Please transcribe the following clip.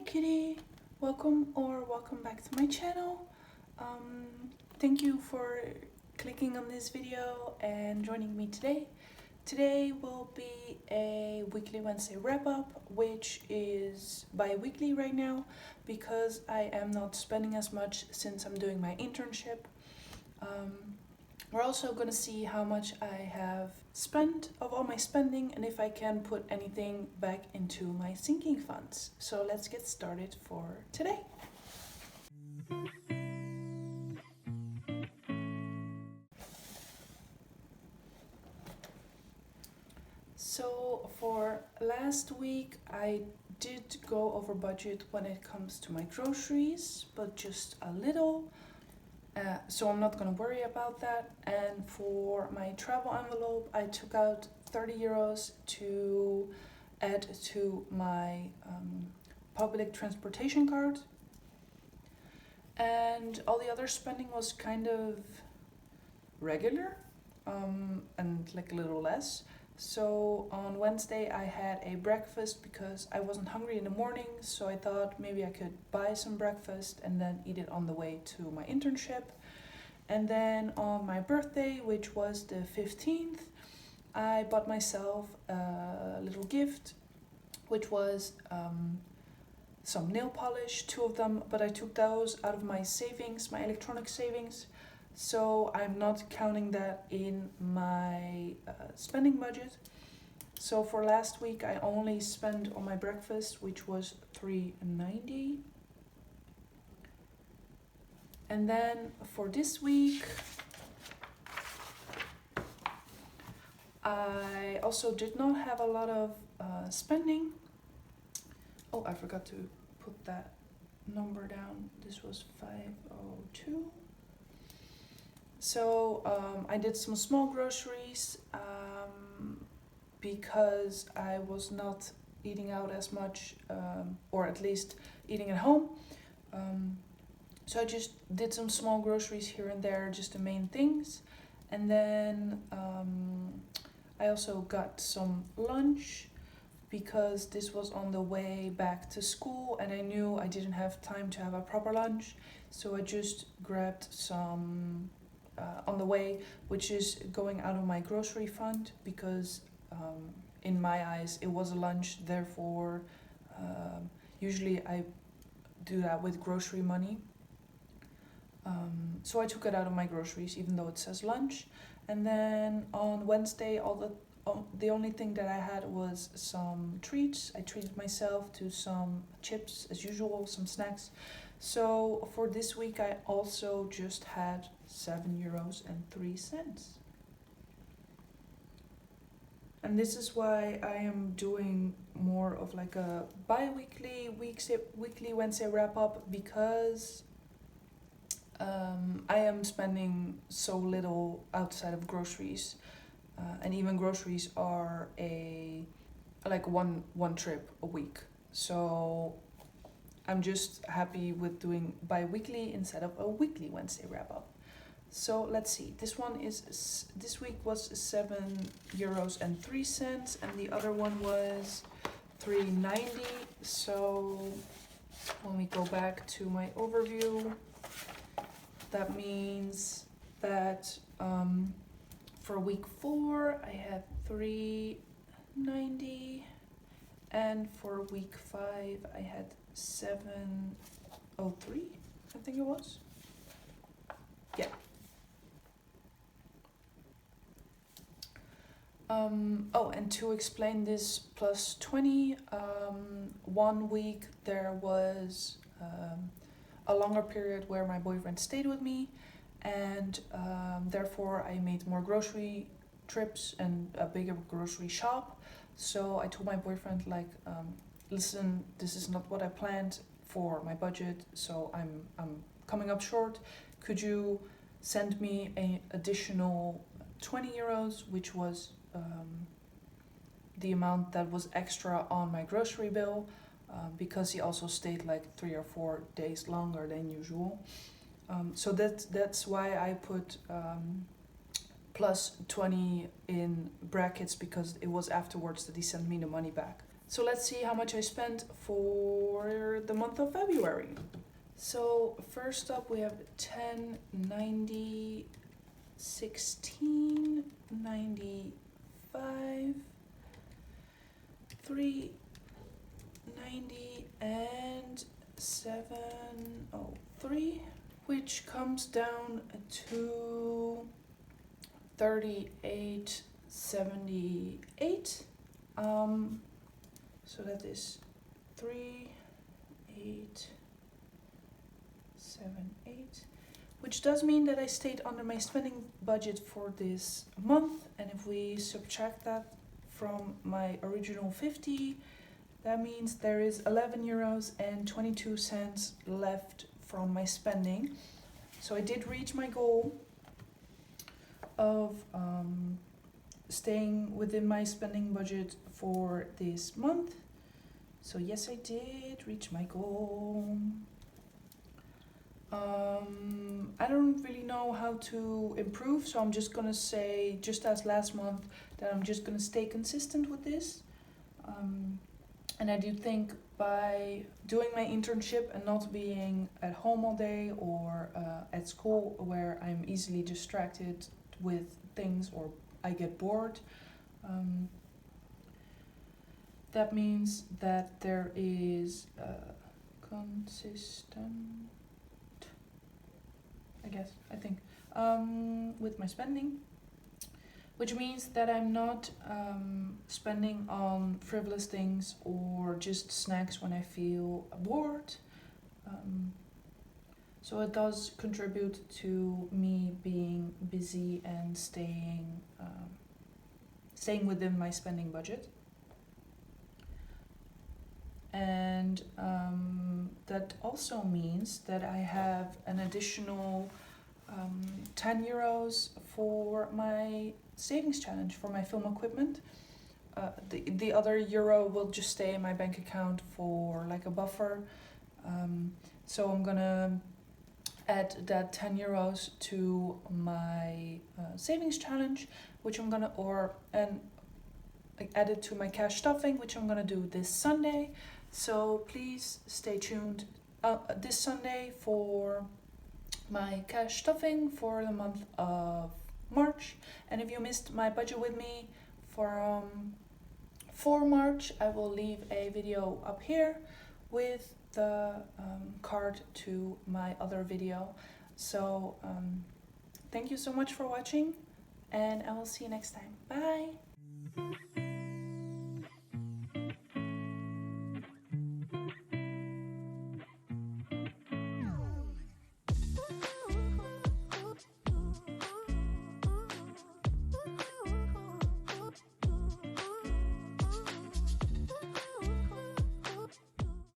kitty, welcome back to my channel. Thank you for clicking on this video and joining me today. Today will be a weekly Wednesday wrap-up, which is bi-weekly right now because I am not spending as much since I'm doing my internship. We're also going to see how much I have spent of all my spending and if I can put anything back into my sinking funds. So let's get started for today. So for last week I did go over budget when it comes to my groceries, but just a little. So I'm not gonna worry about that. And for my travel envelope, I took out 30 euros to add to my public transportation card. And all the other spending was kind of regular and like a little less. So on Wednesday I had a breakfast because I wasn't hungry in the morning, so I thought maybe I could buy some breakfast and then eat it on the way to my internship. And then on my birthday, which was the 15th, I bought myself a little gift, which was some nail polish, 2 of them, but I took those out of my savings, my electronic savings. So I'm not counting that in my spending budget. So for last week I only spent on my breakfast, which was $3.90. And then for this week I also did not have a lot of spending. Oh, I forgot to put that number down. This was 502. So I did some small groceries because I was not eating out as much, or at least eating at home. So I just did some small groceries here and there, just the main things. And then I also got some lunch because this was on the way back to school and I knew I didn't have time to have a proper lunch. So I just grabbed some on the way, which is going out of my grocery fund because in my eyes it was a lunch, therefore usually I do that with grocery money. So I took it out of my groceries even though it says lunch. And then on Wednesday the only thing that I had was some treats. I treated myself to some chips as usual, some snacks. So for this week I also just had €7.03. And this is why I am doing more of like a bi-weekly, weekly Wednesday wrap-up, because I am spending so little outside of groceries. And even groceries are like one trip a week. So I'm just happy with doing bi-weekly instead of a weekly Wednesday wrap-up. So let's see, this week was €7.03 and the other one was $3.90. So when we go back to my overview, that means that for week 4 I had $3.90 and for week 5 I had $7.03, I think it was. Yeah. Oh, and to explain this plus 20, 1 week there was a longer period where my boyfriend stayed with me, and therefore I made more grocery trips and a bigger grocery shop. So I told my boyfriend, like, listen, this is not what I planned for my budget, so I'm coming up short. Could you send me an additional 20 euros, which was the amount that was extra on my grocery bill, because he also stayed like 3 or 4 days longer than usual. So that's why I put plus 20 in brackets, because it was afterwards that he sent me the money back. So let's see how much I spent for the month of February. So first up we have 10, 90, 16, 95, 3, 90, and 703, which comes down to 38.78. So that is 3,878, which does mean that I stayed under my spending budget for this month. And if we subtract that from my original 50, that means there is 11 euros and 22 cents left from my spending. So I did reach my goal of staying within my spending budget for this month. So yes, I did reach my goal. I don't really know how to improve, so I'm just gonna say, just as last month, that I'm just gonna stay consistent with this. And I do think by doing my internship and not being at home all day or at school where I'm easily distracted with things or I get bored, that means that there is consistent, I think, with my spending, which means that I'm not spending on frivolous things or just snacks when I feel bored. So it does contribute to me being busy and staying within my spending budget. And that also means that I have an additional 10 euros for my savings challenge for my film equipment. The other euro will just stay in my bank account for like a buffer. So I'm gonna add that 10 euros to my savings challenge, which I'm gonna, add it to my cash stuffing, which I'm gonna do this Sunday. So please stay tuned this Sunday for my cash stuffing for the month of March. And if you missed my budget with me for March, I will leave a video up here with the card to my other video. So thank you so much for watching, and I will see you next time. Bye.